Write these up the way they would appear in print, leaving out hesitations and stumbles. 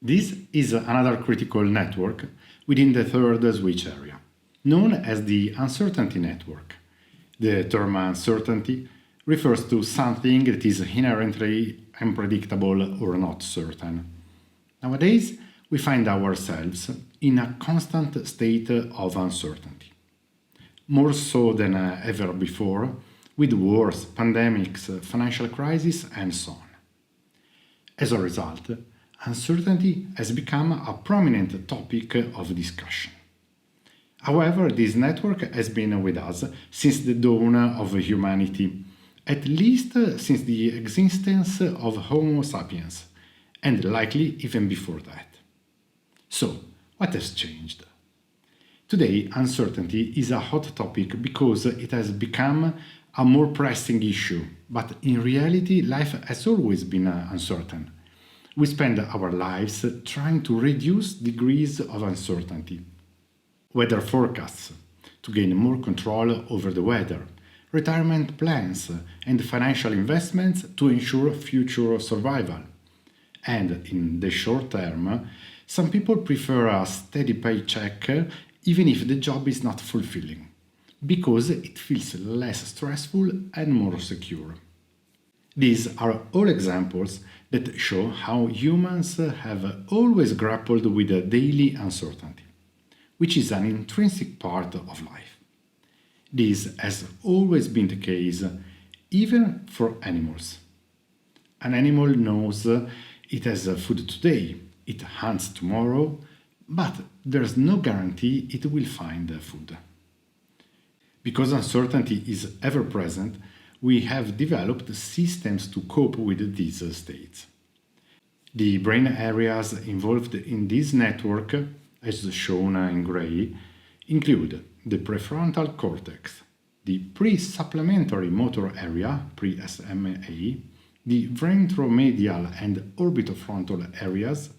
This is another critical network within the third switch area, known as the uncertainty network. The term uncertainty refers to something that is inherently unpredictable or not certain. Nowadays, we find ourselves in a constant state of uncertainty, more so than ever before, with wars, pandemics, financial crises, and so on. As a result, uncertainty has become a prominent topic of discussion. However, this network has been with us since the dawn of humanity, at least since the existence of Homo sapiens, and likely even before that. So, what has changed? Today, uncertainty is a hot topic because it has become a more pressing issue, but in reality, life has always been uncertain. We spend our lives trying to reduce degrees of uncertainty. Weather forecasts, to gain more control over the weather, retirement plans, and financial investments to ensure future survival. And in the short term, some people prefer a steady paycheck even if the job is not fulfilling, because it feels less stressful and more secure. These are all examples that show how humans have always grappled with a daily uncertainty, which is an intrinsic part of life. This has always been the case, even for animals. An animal knows it has food today, it hunts tomorrow, but there's no guarantee it will find food. Because uncertainty is ever present, we have developed systems to cope with these states. The brain areas involved in this network, as shown in gray, include the prefrontal cortex, the pre-supplementary motor area, pre-SMA, the ventromedial and orbitofrontal areas,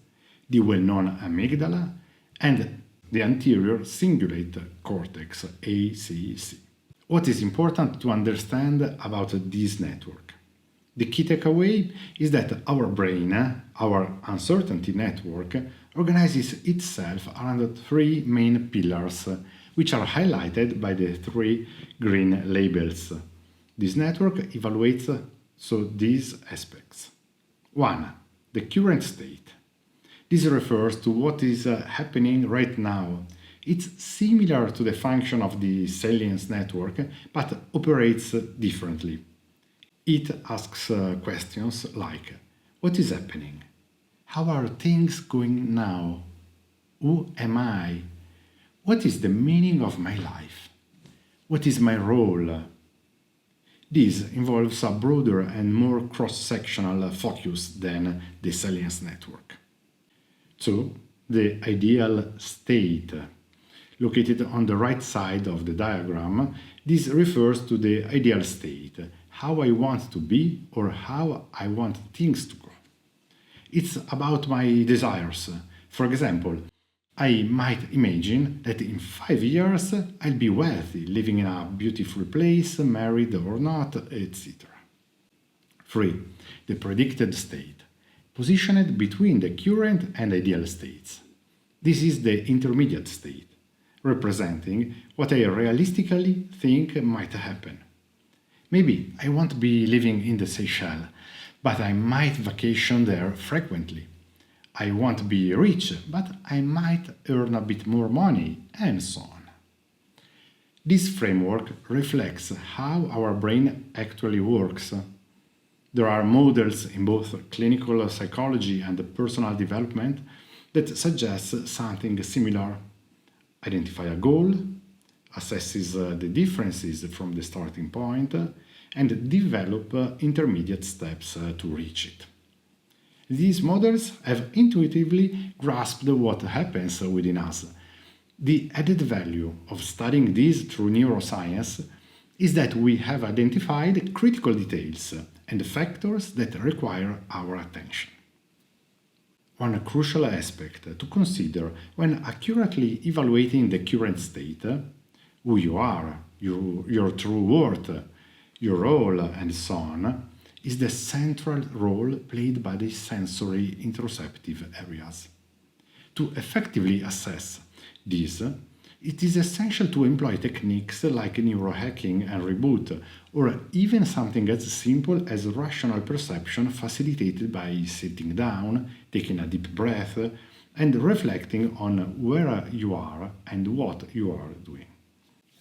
the well-known amygdala, and the anterior cingulate cortex, ACC. What is important to understand about this network? The key takeaway is that our brain, our uncertainty network, organizes itself around three main pillars, which are highlighted by the three green labels. This network evaluates these aspects. 1. The current state. This refers to what is happening right now. It's similar to the function of the salience network, but operates differently. It asks questions like, what is happening? How are things going now? Who am I? What is the meaning of my life? What is my role? This involves a broader and more cross-sectional focus than the salience network. 2. The ideal state. Located on the right side of the diagram, this refers to the ideal state, how I want to be or how I want things to go. It's about my desires. For example, I might imagine that in 5 years I'll be wealthy, living in a beautiful place, married or not, etc. 3. The predicted state, positioned between the current and ideal states. This is the intermediate state, representing what I realistically think might happen. Maybe I won't be living in the Seychelles, but I might vacation there frequently. I won't be rich, but I might earn a bit more money, and so on. This framework reflects how our brain actually works. There are models in both clinical psychology and personal development that suggest something similar. Identify a goal, assesses the differences from the starting point, and develop intermediate steps to reach it. These models have intuitively grasped what happens within us. The added value of studying this through neuroscience is that we have identified critical details and factors that require our attention. One crucial aspect to consider when accurately evaluating the current state, who you are, your true worth, your role, and so on, is the central role played by the sensory interoceptive areas. To effectively assess this, it is essential to employ techniques like neurohacking and reboot, or even something as simple as rational perception facilitated by sitting down, taking a deep breath, and reflecting on where you are and what you are doing.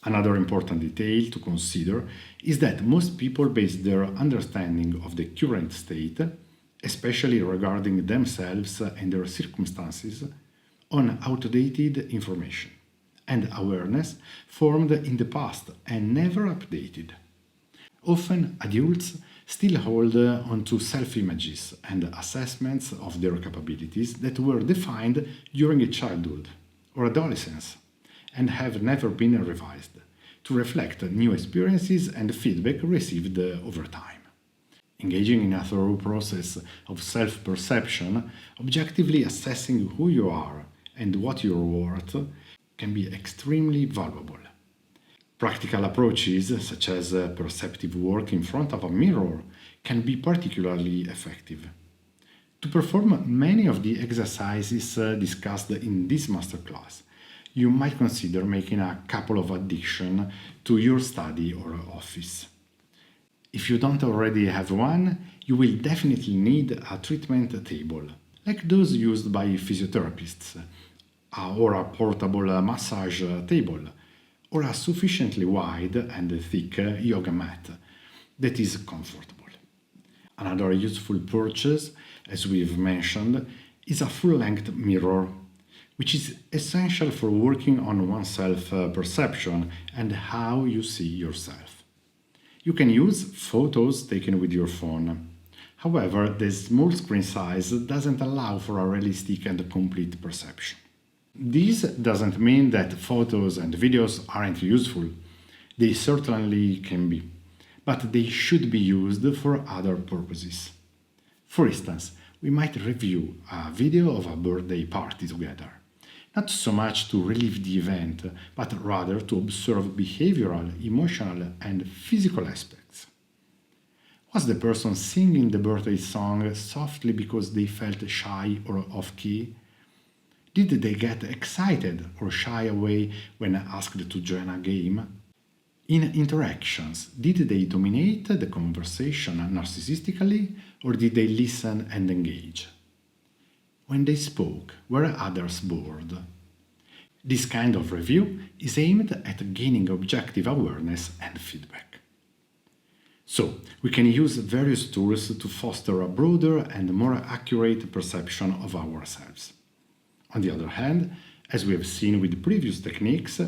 Another important detail to consider is that most people base their understanding of the current state, especially regarding themselves and their circumstances, on outdated information and awareness formed in the past and never updated. Often, adults still hold onto self-images and assessments of their capabilities that were defined during childhood or adolescence and have never been revised to reflect new experiences and feedback received over time. Engaging in a thorough process of self-perception, objectively assessing who you are and what you're worth, can be extremely valuable. Practical approaches, such as perceptive work in front of a mirror, can be particularly effective. To perform many of the exercises discussed in this masterclass, you might consider making a couple of additions to your study or office. If you don't already have one, you will definitely need a treatment table, like those used by physiotherapists, or a portable massage table, or a sufficiently wide and thick yoga mat that is comfortable. Another useful purchase, as we've mentioned, is a full-length mirror, which is essential for working on one's perception and how you see yourself. You can use photos taken with your phone. However, the small screen size doesn't allow for a realistic and complete perception. This doesn't mean that photos and videos aren't useful. They certainly can be, but they should be used for other purposes. For instance, we might review a video of a birthday party together, not so much to relive the event, but rather to observe behavioral, emotional, and physical aspects. Was the person singing the birthday song softly because they felt shy or off-key? Did they get excited or shy away when asked to join a game? In interactions, did they dominate the conversation narcissistically or did they listen and engage? When they spoke, were others bored? This kind of review is aimed at gaining objective awareness and feedback. So, we can use various tools to foster a broader and more accurate perception of ourselves. On the other hand, as we have seen with previous techniques,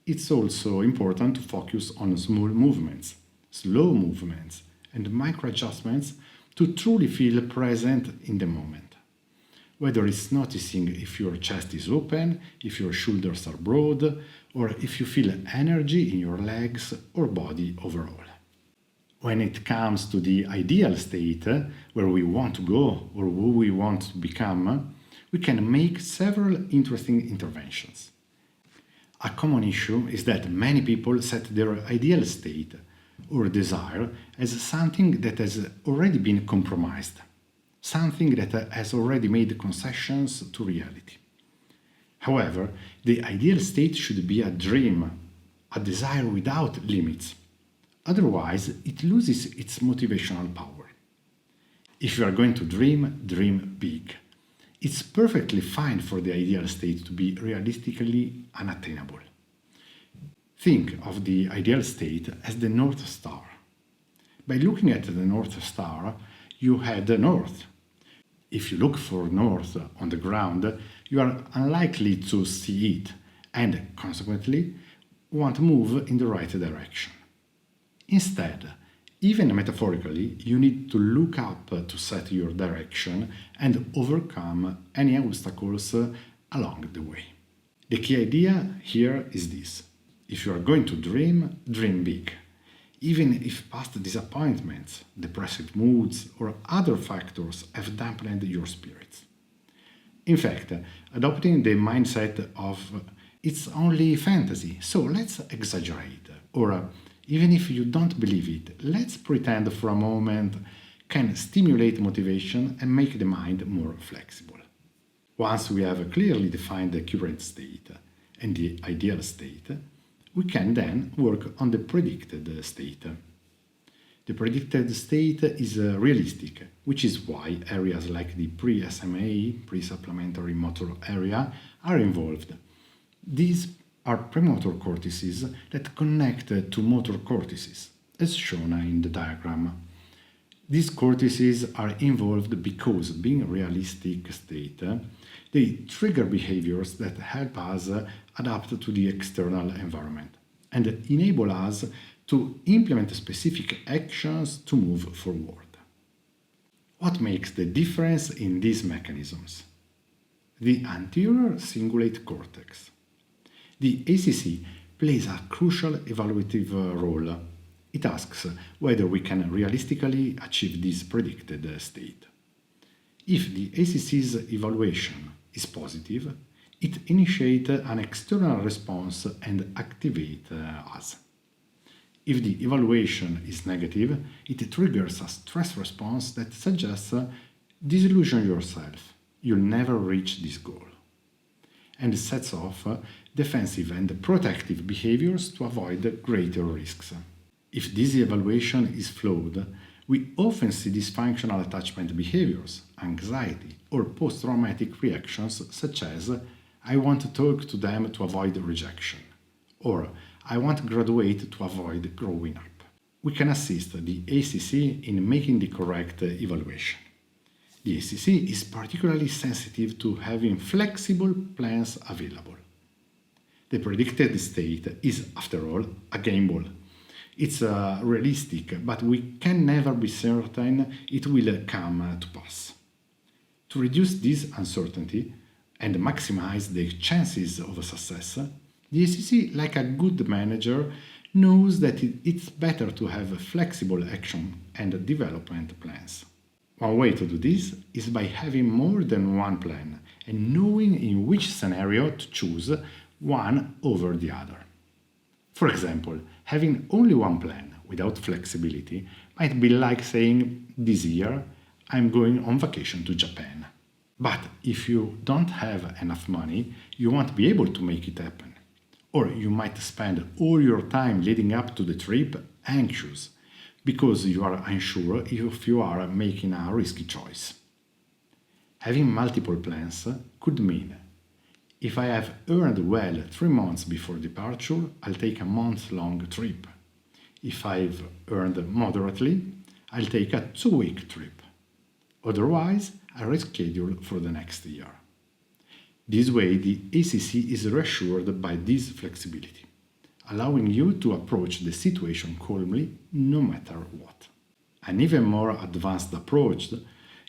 it's also important to focus on small movements, slow movements, and micro-adjustments to truly feel present in the moment. Whether it's noticing if your chest is open, if your shoulders are broad, or if you feel energy in your legs or body overall. When it comes to the ideal state, where we want to go or who we want to become, we can make several interesting interventions. A common issue is that many people set their ideal state or desire as something that has already been compromised, something that has already made concessions to reality. However, the ideal state should be a dream, a desire without limits. Otherwise, it loses its motivational power. If you are going to dream, dream big. It's perfectly fine for the ideal state to be realistically unattainable. Think of the ideal state as the North Star. By looking at the North Star, you head north. If you look for north on the ground, you are unlikely to see it and, consequently, won't move in the right direction. Instead, even metaphorically, you need to look up to set your direction and overcome any obstacles along the way. The key idea here is this. If you are going to dream, dream big. Even if past disappointments, depressive moods, or other factors have dampened your spirits. In fact, adopting the mindset of it's only fantasy, so let's exaggerate, or even if you don't believe it, let's pretend for a moment can stimulate motivation and make the mind more flexible. Once we have clearly defined the current state and the ideal state, we can then work on the predicted state. The predicted state is realistic, which is why areas like the pre-SMA, pre-supplementary motor area, are involved. These are premotor cortices that connect to motor cortices, as shown in the diagram. These cortices are involved because, being a realistic state, they trigger behaviors that help us adapt to the external environment and enable us to implement specific actions to move forward. What makes the difference in these mechanisms? The anterior cingulate cortex. The ACC plays a crucial evaluative role. It asks whether we can realistically achieve this predicted state. If the ACC's evaluation is positive, it initiates an external response and activates us. If the evaluation is negative, it triggers a stress response that suggests disillusion yourself, you'll never reach this goal, and sets off defensive and protective behaviors to avoid greater risks. If this evaluation is flawed, we often see dysfunctional attachment behaviors, anxiety, or post-traumatic reactions such as I want to talk to them to avoid rejection, or I want to graduate to avoid growing up. We can assist the ACC in making the correct evaluation. The ACC is particularly sensitive to having flexible plans available. The predicted state is, after all, a game ball. It's realistic, but we can never be certain it will come to pass. To reduce this uncertainty and maximize the chances of success, the ACC, like a good manager, knows that it's better to have flexible action and development plans. One way to do this is by having more than one plan and knowing in which scenario to choose one over the other. For example, having only one plan without flexibility might be like saying, this year I'm going on vacation to Japan. But if you don't have enough money, you won't be able to make it happen. Or you might spend all your time leading up to the trip anxious because you are unsure if you are making a risky choice. Having multiple plans could mean if I have earned well 3 months before departure, I'll take a month-long trip. If I've earned moderately, I'll take a 2-week trip. Otherwise, I'll reschedule for the next year. This way, the ACC is reassured by this flexibility, allowing you to approach the situation calmly no matter what. An even more advanced approach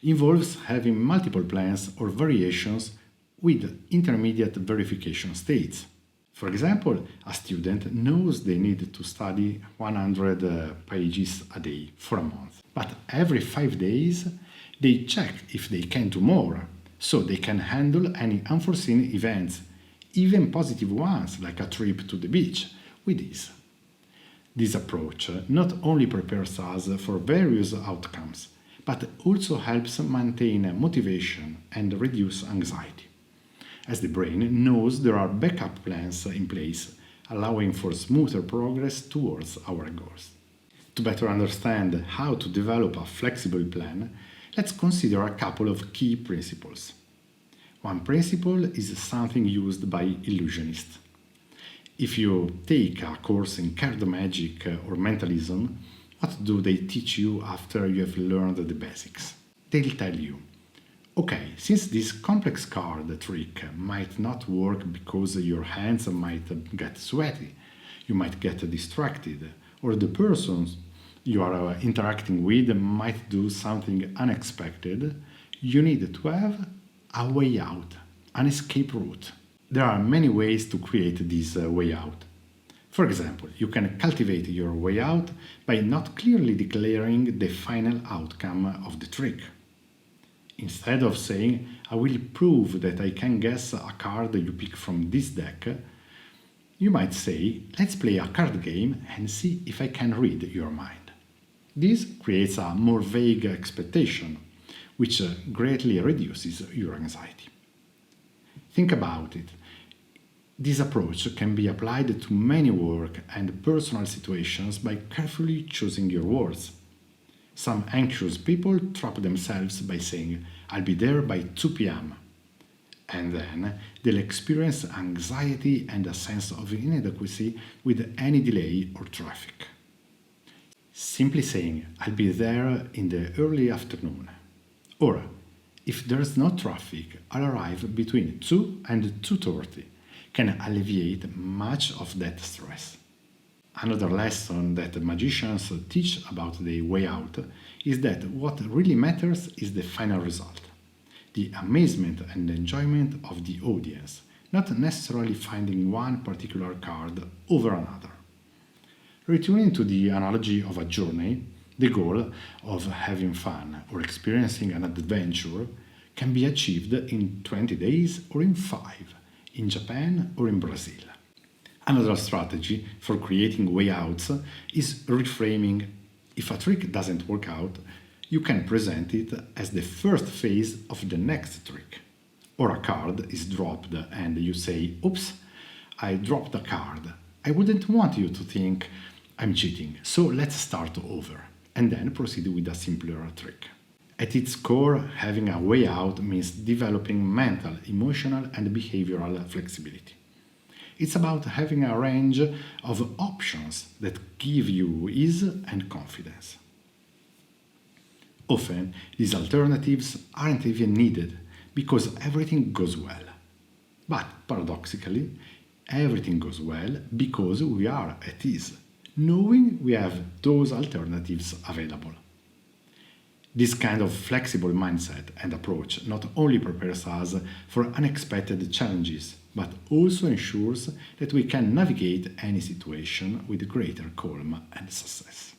involves having multiple plans or variations with intermediate verification states. For example, a student knows they need to study 100 pages a day for a month, but every 5 days they check if they can do more, so they can handle any unforeseen events, even positive ones like a trip to the beach, with ease. This approach not only prepares us for various outcomes, but also helps maintain motivation and reduce anxiety, as the brain knows there are backup plans in place, allowing for smoother progress towards our goals. To better understand how to develop a flexible plan, let's consider a couple of key principles. One principle is something used by illusionists. If you take a course in card magic or mentalism, what do they teach you after you have learned the basics? They'll tell you, okay, since this complex card trick might not work because your hands might get sweaty, you might get distracted, or the person you are interacting with might do something unexpected, you need to have a way out, an escape route. There are many ways to create this way out. For example, you can cultivate your way out by not clearly declaring the final outcome of the trick. Instead of saying, I will prove that I can guess a card you pick from this deck, you might say, let's play a card game and see if I can read your mind. This creates a more vague expectation, which greatly reduces your anxiety. Think about it. This approach can be applied to many work and personal situations by carefully choosing your words. Some anxious people trap themselves by saying, "I'll be there by 2 p.m." And then they'll experience anxiety and a sense of inadequacy with any delay or traffic. Simply saying, "I'll be there in the early afternoon," or "if there's no traffic, I'll arrive between 2 and 2:30," can alleviate much of that stress. Another lesson that magicians teach about the way out is that what really matters is the final result, the amazement and enjoyment of the audience, not necessarily finding one particular card over another. Returning to the analogy of a journey, the goal of having fun or experiencing an adventure can be achieved in 20 days or in 5, in Japan or in Brazil. Another strategy for creating way outs is reframing. If a trick doesn't work out, you can present it as the first phase of the next trick. Or a card is dropped and you say, "Oops, I dropped a card. I wouldn't want you to think I'm cheating, so let's start over," and then proceed with a simpler trick. At its core, having a way out means developing mental, emotional, and behavioral flexibility. It's about having a range of options that give you ease and confidence. Often, these alternatives aren't even needed because everything goes well. But paradoxically, everything goes well because we are at ease, knowing we have those alternatives available. This kind of flexible mindset and approach not only prepares us for unexpected challenges, but also ensures that we can navigate any situation with greater calm and success.